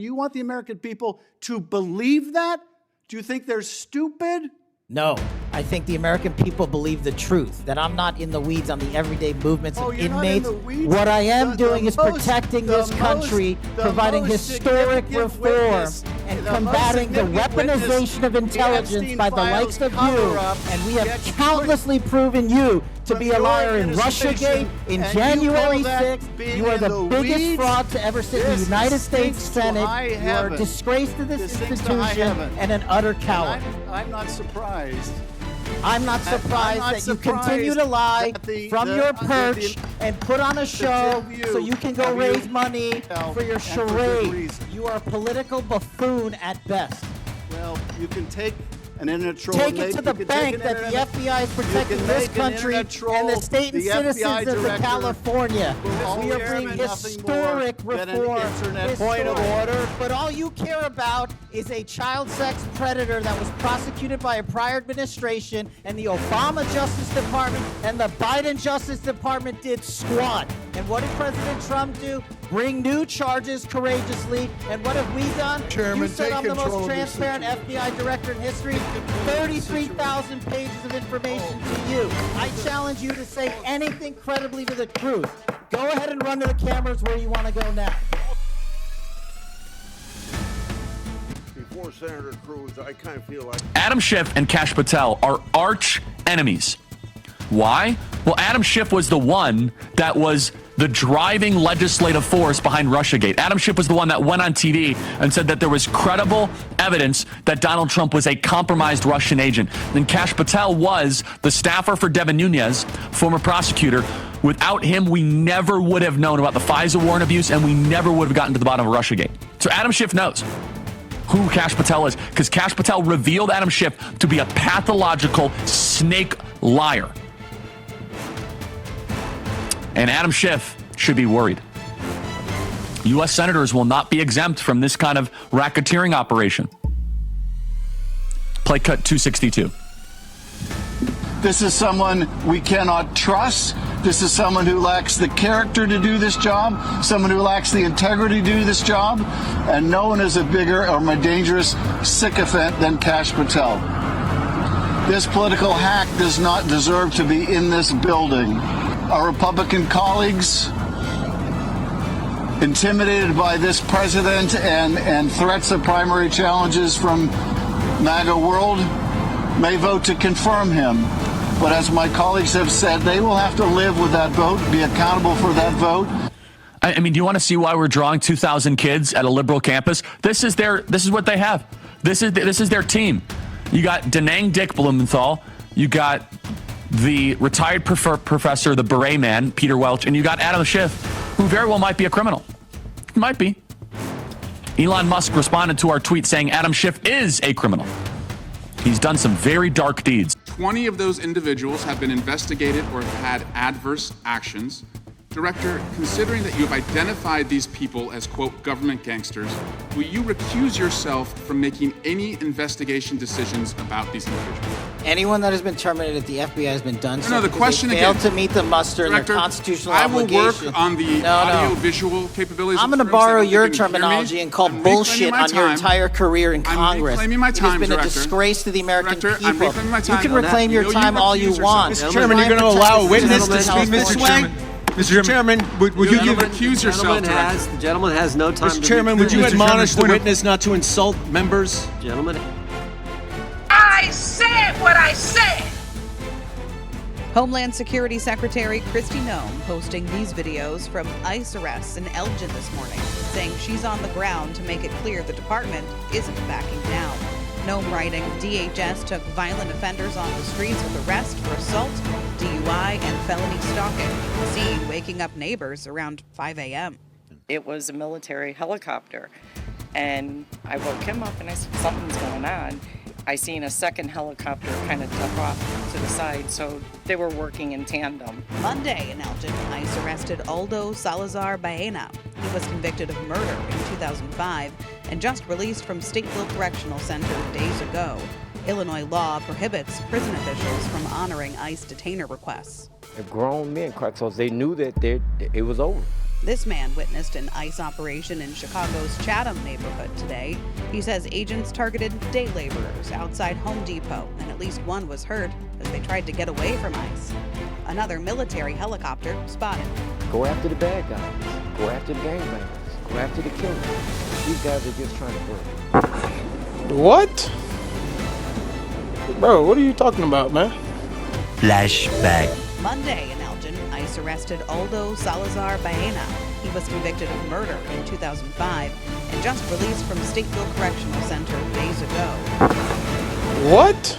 You want the American people to believe that? Do you think they're stupid? No, I think the American people believe the truth, that I'm not in the weeds on the everyday movements of inmates. What I am doing is protecting this country, providing historic reform, and combating the weaponization of intelligence by the likes of you. And we have countlessly proven you to be a liar in Russiagate, in January 6th. You are the biggest fraud to ever sit in the United States Senate. You are a disgrace to this institution and an utter coward. I'm not surprised. I'm not surprised that you continue to lie from your perch and put on a show so you can go raise money for your charade. You are a political buffoon at best. Well, you can take an internet troll. Take it to the bank that the FBI is protecting this country and the state and citizens of California. We are bringing historic reform. Point of order. But all you care about is a child sex predator that was prosecuted by a prior administration, and the Obama Justice Department and the Biden Justice Department did squat. And what did President Trump do? Bring new charges courageously. And what have we done? Chairman, you said I'm the most transparent FBI director in history. 33,000 pages of information to you. I challenge you to say anything credibly to the truth. Go ahead and run to the cameras where you want to go now. Before Senator Cruz, I kind of feel like Adam Schiff and Kash Patel are arch enemies. Why? Well, Adam Schiff was the one that was the driving legislative force behind Russiagate. Adam Schiff was the one that went on TV and said that there was credible evidence that Donald Trump was a compromised Russian agent. Then Kash Patel was the staffer for Devin Nunes, former prosecutor. Without him, we never would have known about the FISA warrant abuse, and we never would have gotten to the bottom of Russiagate. So Adam Schiff knows who Kash Patel is, because Kash Patel revealed Adam Schiff to be a pathological snake liar. And Adam Schiff should be worried. U.S. senators will not be exempt from this kind of racketeering operation. Play cut 262. This is someone we cannot trust. This is someone who lacks the character to do this job, someone who lacks the integrity to do this job, and no one is a bigger or more dangerous sycophant than Kash Patel. This political hack does not deserve to be in this building. Our Republican colleagues, intimidated by this president and threats of primary challenges from MAGA world, may vote to confirm him. But as my colleagues have said, they will have to live with that vote, be accountable for that vote. I mean, do you want to see why we're drawing 2,000 kids at a liberal campus? This is what they have. This is their team. You got Denang Dick Blumenthal. You got the retired professor, the beret man, Peter Welch, and you got Adam Schiff, who very well might be a criminal. Might be. Elon Musk responded to our tweet saying Adam Schiff is a criminal. He's done some very dark deeds. 20 of those individuals have been investigated or have had adverse actions. Director, considering that you have identified these people as, quote, government gangsters, will you recuse yourself from making any investigation decisions about these individuals? Anyone that has been terminated at the FBI has been done so. No, the question they failed to meet the muster in their constitutional obligation. I will work on the audio-visual capabilities. I'm going to borrow your terminology and call bullshit on your entire career in Congress. I'm reclaiming my time, it has been Director. a disgrace to the American people. I'm reclaiming my time. You can reclaim your time all you want. Mr. Chairman, you're going to allow a witness to speak, Mr. Chairman? Mr. Chairman, would you recuse yourself, the gentleman has no time. Mr. Chairman, would you admonish the witness not to insult members? Gentlemen. I said what I said. Homeland Security Secretary Kristi Noem posting these videos from ICE arrests in Elgin this morning, saying she's on the ground to make it clear the department isn't backing down. Noem writing, DHS took violent offenders on the streets with arrest for assault, DUI, and felony stalking. The scene waking up neighbors around 5 a.m. It was a military helicopter, and I woke him up and I said, something's going on. I seen a second helicopter kind of duck off to the side, so they were working in tandem. Monday in Elgin, ICE arrested Aldo Salazar Baena. He was convicted of murder in 2005 and just released from Stateville Correctional Center days ago. Illinois law prohibits prison officials from honoring ICE detainer requests. Grown men, so they knew that it was over. This man witnessed an ICE operation in Chicago's Chatham neighborhood today. He says agents targeted day laborers outside Home Depot, and at least one was hurt as they tried to get away from ICE. Another military helicopter spotted. Go after the bad guys. Go after the gangbangers. Go after the killers. These guys are just trying to work. What? Bro, what are you talking about, man? Flashback. Monday in Elgin, ICE arrested Aldo Salazar Baena. He was convicted of murder in 2005 and just released from Stateville Correctional Center days ago. What?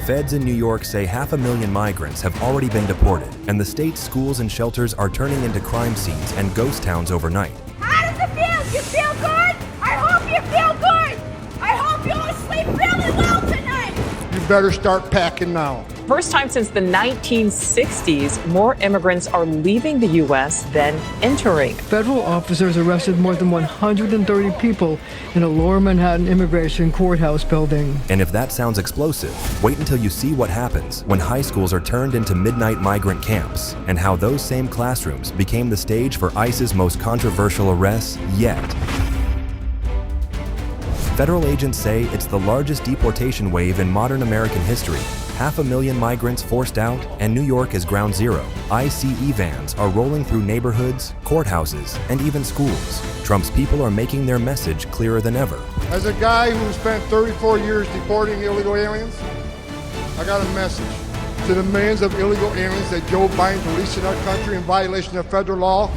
Feds in New York say 500,000 migrants have already been deported, and the state's schools and shelters are turning into crime scenes and ghost towns overnight. How does it feel? You feel good? I hope you feel good. I hope you'll sleep really well tonight. You better start packing now. First time since the 1960s, more immigrants are leaving the U.S. than entering. Federal officers arrested more than 130 people in a Lower Manhattan immigration courthouse building. And if that sounds explosive, wait until you see what happens when high schools are turned into midnight migrant camps, and how those same classrooms became the stage for ICE's most controversial arrests yet. Federal agents say it's the largest deportation wave in modern American history. 500,000 migrants forced out, and New York is ground zero. ICE vans are rolling through neighborhoods, courthouses, and even schools. Trump's people are making their message clearer than ever. As a guy who spent 34 years deporting illegal aliens, I got a message to the millions of illegal aliens that Joe Biden's releasing our country in violation of federal law.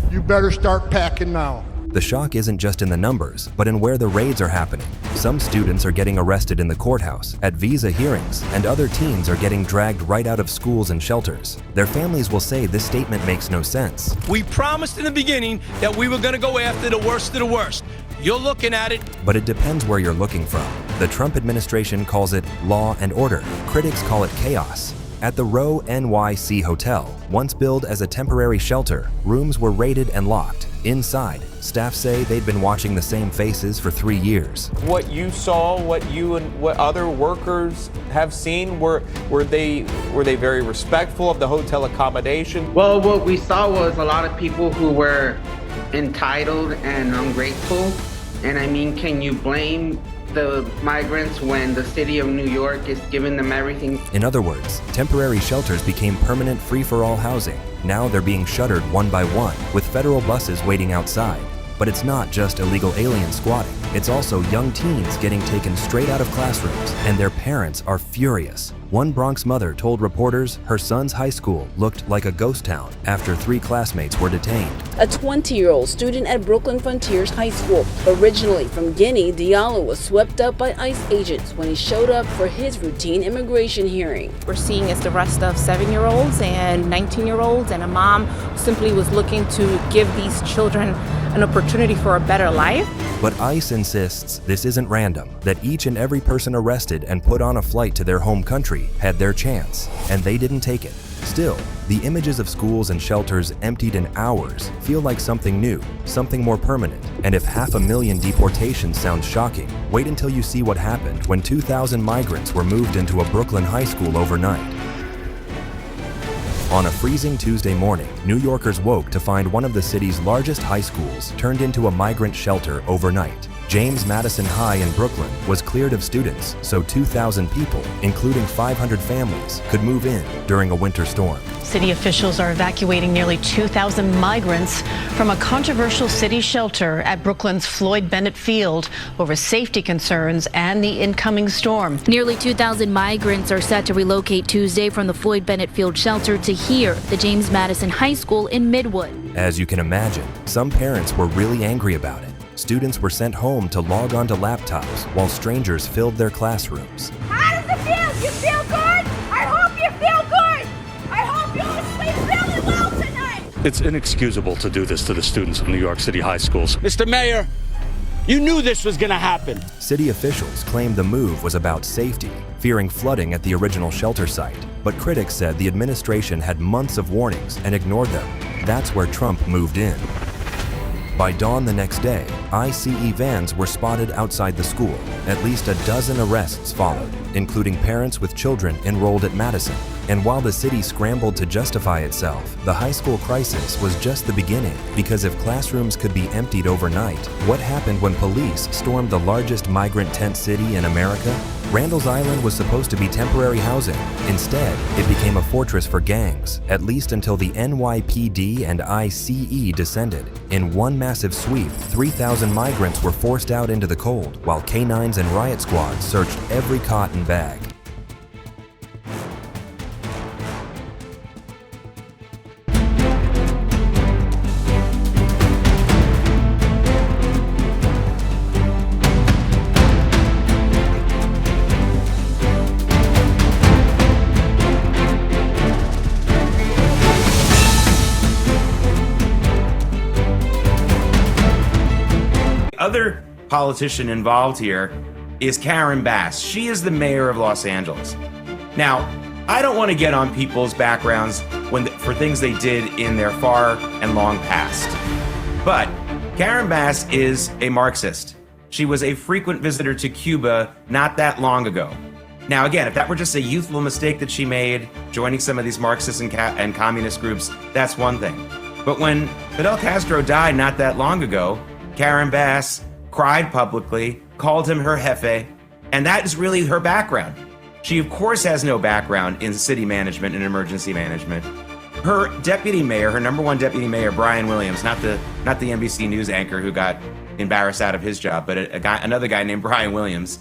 You better start packing now. The shock isn't just in the numbers, but in where the raids are happening. Some students are getting arrested in the courthouse, at visa hearings, and other teens are getting dragged right out of schools and shelters. Their families will say this statement makes no sense. We promised in the beginning that we were going to go after the worst of the worst. You're looking at it. But it depends where you're looking from. The Trump administration calls it law and order. Critics call it chaos. At the Row NYC Hotel, once billed as a temporary shelter, rooms were raided and locked. Inside, staff say they'd been watching the same faces for 3 years. What you saw, what you and what other workers have seen, were they very respectful of the hotel accommodation? Well, what we saw was a lot of people who were entitled and ungrateful. And I mean, can you blame the migrants when the city of New York is giving them everything? In other words, temporary shelters became permanent free-for-all housing. Now they're being shuttered one by one, with federal buses waiting outside. But it's not just illegal alien squatting. It's also young teens getting taken straight out of classrooms, and their parents are furious. One Bronx mother told reporters her son's high school looked like a ghost town after 3 classmates were detained. A 20-year-old student at Brooklyn Frontiers High School, originally from Guinea, Diallo was swept up by ICE agents when he showed up for his routine immigration hearing. We're seeing is the rest of 7-year-olds and 19-year-olds, and a mom simply was looking to give these children an opportunity for a better life. But ICE insists this isn't random, that each and every person arrested and put on a flight to their home country had their chance, and they didn't take it. Still, the images of schools and shelters emptied in hours feel like something new, something more permanent. And if 500,000 deportations sounds shocking, wait until you see what happened when 2,000 migrants were moved into a Brooklyn high school overnight. On a freezing Tuesday morning, New Yorkers woke to find one of the city's largest high schools turned into a migrant shelter overnight. James Madison High in Brooklyn was cleared of students, so 2,000 people, including 500 families, could move in during a winter storm. City officials are evacuating nearly 2,000 migrants from a controversial city shelter at Brooklyn's Floyd Bennett Field over safety concerns and the incoming storm. Nearly 2,000 migrants are set to relocate Tuesday from the Floyd Bennett Field shelter to here, the James Madison High School in Midwood. As you can imagine, some parents were really angry about it. Students were sent home to log onto laptops while strangers filled their classrooms. How does it feel? You feel good? I hope you feel good. I hope you'll sleep really well tonight. It's inexcusable to do this to the students of New York City high schools. Mr. Mayor, you knew this was going to happen. City officials claimed the move was about safety, fearing flooding at the original shelter site. But critics said the administration had months of warnings and ignored them. That's where Trump moved in. By dawn the next day, ICE vans were spotted outside the school. At least a dozen arrests followed, including parents with children enrolled at Madison. And while the city scrambled to justify itself, the high school crisis was just the beginning, because if classrooms could be emptied overnight, what happened when police stormed the largest migrant tent city in America? Randall's Island was supposed to be temporary housing. Instead, it became a fortress for gangs, at least until the NYPD and ICE descended. In one massive sweep, 3,000 migrants were forced out into the cold, while canines and riot squads searched every cot and bag. Other politician involved here is Karen Bass. She is the mayor of Los Angeles. Now, I don't want to get on people's backgrounds for things they did in their far and long past. But Karen Bass is a Marxist. She was a frequent visitor to Cuba not that long ago. Now, again, if that were just a youthful mistake that she made, joining some of these Marxist and communist groups, that's one thing. But when Fidel Castro died not that long ago, Karen Bass cried publicly, called him her jefe, and that is really her background. She, of course, has no background in city management and emergency management. Her deputy mayor, her number one deputy mayor, Brian Williams, not the NBC News anchor who got embarrassed out of his job, but another guy named Brian Williams,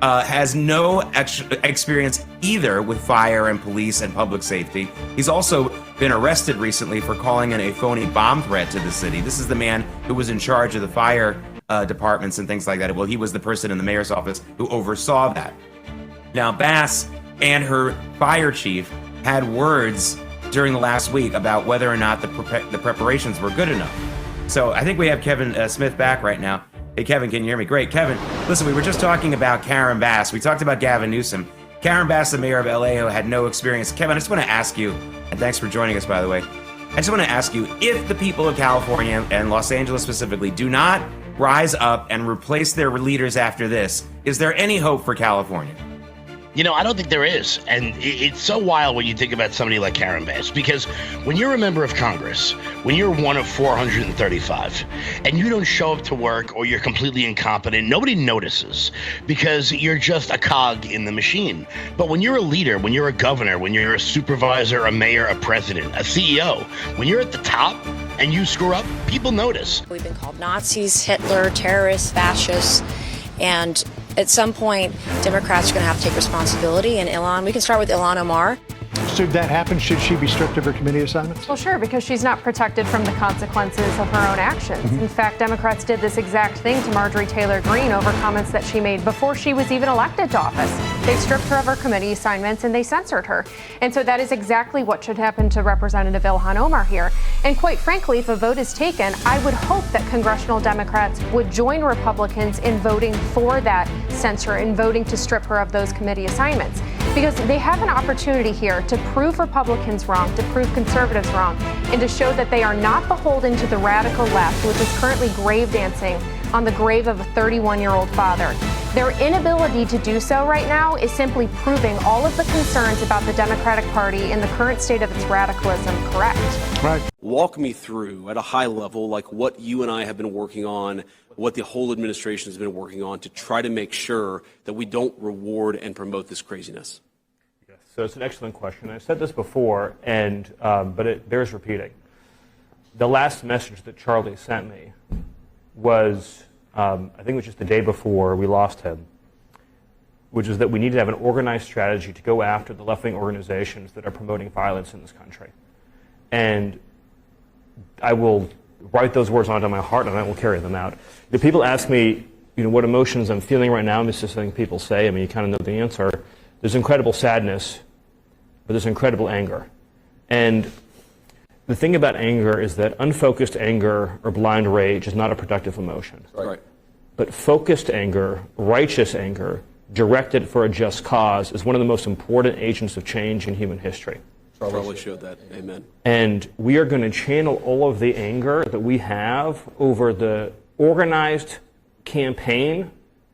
has no experience either with fire and police and public safety. He's also been arrested recently for calling in a phony bomb threat to the city. This is the man who was in charge of the fire departments and things like that. Well, he was the person in the mayor's office who oversaw that. Now, Bass and her fire chief had words during the last week about whether or not the preparations were good enough. So I think we have Kevin Smith back right now. Hey, Kevin, can you hear me? Great. Kevin, listen, we were just talking about Karen Bass. We talked about Gavin Newsom. Karen Bass, the mayor of LA, who had no experience. Kevin, I just want to ask you, and thanks for joining us, by the way. I just want to ask you, if the people of California and Los Angeles specifically do not rise up and replace their leaders after this, is there any hope for California? You know, I don't think there is. And it's so wild when you think about somebody like Karen Bass, because when you're a member of Congress, when you're one of 435 and you don't show up to work or you're completely incompetent, nobody notices because you're just a cog in the machine. But when you're a leader, when you're a governor, when you're a supervisor, a mayor, a president, a CEO, when you're at the top and you screw up, people notice. We've been called Nazis, Hitler, terrorists, fascists, and at some point, Democrats are going to have to take responsibility. And Ilhan, we can start with Ilhan Omar. Should that happen, should she be stripped of her committee assignments? Well, sure, because she's not protected from the consequences of her own actions. In fact, Democrats did this exact thing to Marjorie Taylor Greene over comments that she made before she was even elected to office. They stripped her of her committee assignments and they censored her. And so that is exactly what should happen to Representative Ilhan Omar here. And quite frankly, if a vote is taken, I would hope that congressional Democrats would join Republicans in voting for that censure and voting to strip her of those committee assignments. Because they have an opportunity here to prove Republicans wrong, to prove conservatives wrong, and to show that they are not beholden to the radical left, which is currently grave dancing on the grave of a 31-year-old father. Their inability to do so right now is simply proving all of the concerns about the Democratic Party in the current state of its radicalism correct. Right. Walk me through, at a high level, like what you and I have been working on, what the whole administration has been working on to try to make sure that we don't reward and promote this craziness. Yes, so it's an excellent question. I said this before, and but it bears repeating. The last message that Charlie sent me was, I think it was just the day before we lost him, which is that we need to have an organized strategy to go after the left-wing organizations that are promoting violence in this country. And I will write those words onto my heart and I will carry them out. If people ask me, what emotions I'm feeling right now, this is something people say, you kind of know the answer. There's incredible sadness, but there's incredible anger. And the thing about anger is that unfocused anger or blind rage is not a productive emotion. Right. But focused anger, righteous anger, directed for a just cause is one of the most important agents of change in human history. Probably showed that. Amen. And we are going to channel all of the anger that we have over the organized campaign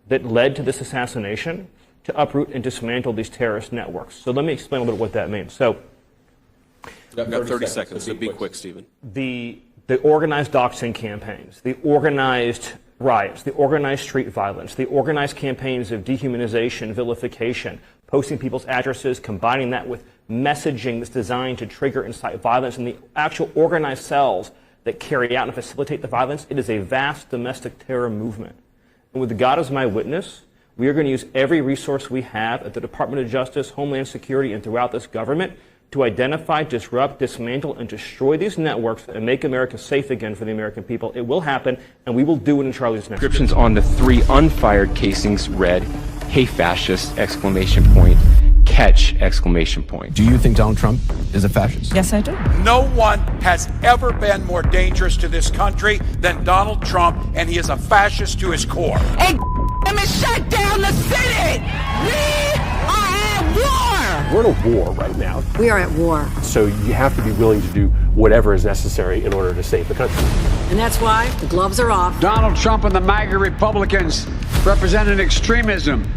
that led to this assassination to uproot and dismantle these terrorist networks. So let me explain a little bit what that means. So, We've got 30 seconds, so be quick, Stephen. The organized doxing campaigns, the organized riots, the organized street violence, the organized campaigns of dehumanization, vilification, posting people's addresses, combining that with messaging that's designed to trigger and incite violence, and the actual organized cells that carry out and facilitate the violence, it is a vast domestic terror movement. And with God as my witness, we are going to use every resource we have at the Department of Justice, Homeland Security, and throughout this government to identify, disrupt, dismantle, and destroy these networks and make America safe again for the American people. It will happen, and we will do it in Charlie's next. Descriptions on the 3 unfired casings read, "Hey fascist!" ! Catch! ! Do you think Donald Trump is a fascist? Yes, I do. No one has ever been more dangerous to this country than Donald Trump, and he is a fascist to his core. Hey, let me shut down the city! We are at war! We're at a war right now. We are at war. So you have to be willing to do whatever is necessary in order to save the country. And that's why the gloves are off. Donald Trump and the MAGA Republicans represent an extremism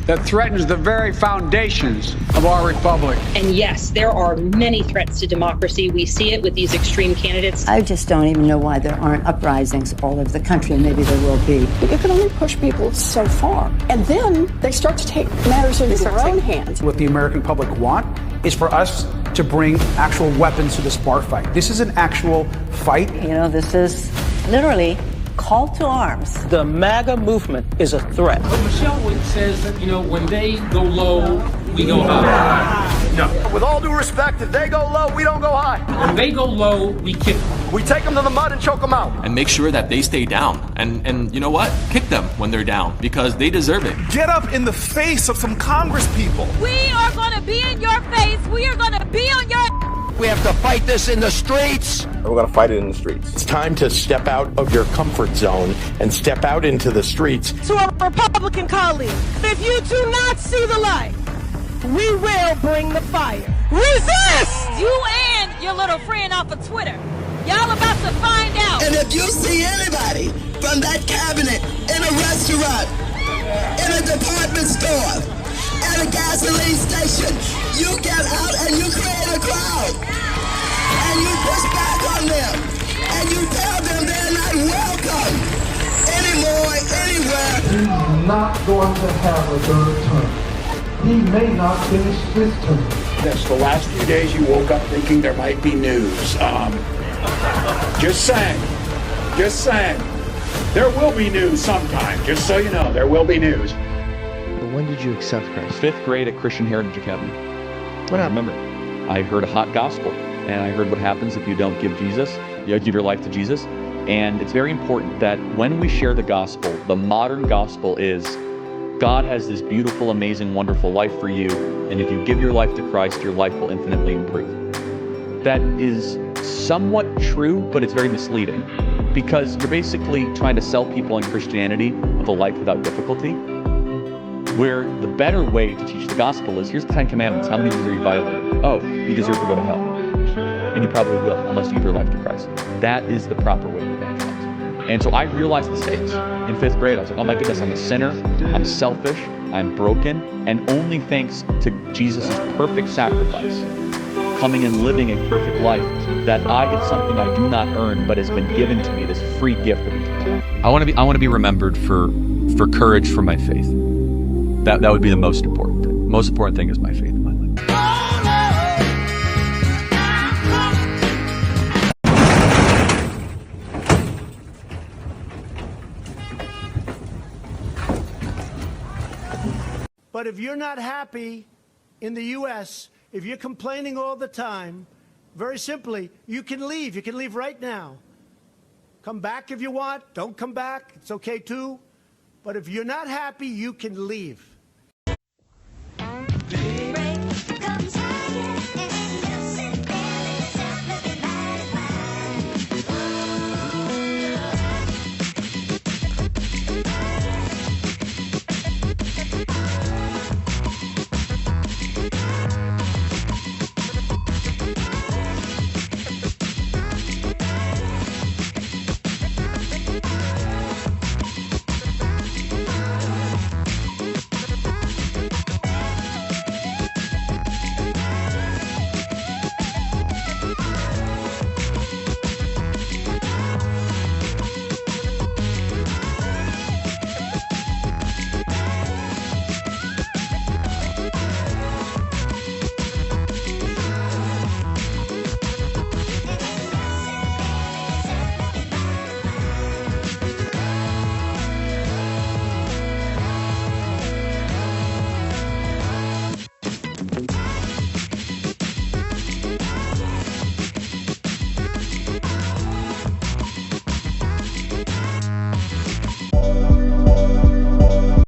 that threatens the very foundations of our republic. And yes, there are many threats to democracy. We see it with these extreme candidates. I just don't even know why there aren't uprisings all over the country, and maybe there will be. You can only push people so far, and then they start to take matters into their own hands. What the American public want is for us to bring actual weapons to this bar fight. This is an actual fight. You know, this is literally call to arms. The MAGA movement is a threat. But Michelle says that, when they go low, we go high. No. With all due respect, if they go low, we don't go high. When they go low, we kick them. We take them to the mud and choke them out. And make sure that they stay down. And you know what? Kick them when they're down, because they deserve it. Get up in the face of some Congress people. We are going to be in your face. We are going to be on your... We have to fight this in the streets. We're going to fight it in the streets. It's time to step out of your comfort zone and step out into the streets. To our Republican colleagues, if you do not see the light, we will bring the fire. Resist! You and your little friend off of Twitter. Y'all about to find out. And if you see anybody from that cabinet in a restaurant, in a department store, at a gasoline station, you get out and you create a crowd. And you push back on them. And you tell them they're not welcome anymore, anywhere. He's not going to have a third term. He may not finish this term. Yes, the last few days you woke up thinking there might be news. Just saying. There will be news sometime. Just so you know, there will be news. When did you accept Christ? 5th grade at Christian Heritage Academy. What happened? I remember. I heard a hot gospel, and I heard what happens if you don't give your life to Jesus. And it's very important that when we share the gospel, the modern gospel is God has this beautiful, amazing, wonderful life for you, and if you give your life to Christ, your life will infinitely improve. That is somewhat true, but it's very misleading, because you're basically trying to sell people on Christianity of a life without difficulty, where the better way to teach the gospel is, here's the 10 Commandments. How many of these are you violating? Oh, you deserve to go to hell. And you probably will, unless you give your life to Christ. That is the proper way to evangelize. And so I realized the stakes. In 5th grade, I was like, oh my goodness, I'm a sinner, I'm selfish, I'm broken, and only thanks to Jesus' perfect sacrifice, coming and living a perfect life, that I get something I do not earn, but has been given to me, this free gift of eternity. I want to be remembered for courage for my faith. That would be the most important thing. Most important thing is my faith in my life. But if you're not happy in the U.S., if you're complaining all the time, very simply, you can leave. You can leave right now. Come back if you want. Don't come back. It's okay too. But if you're not happy, you can leave.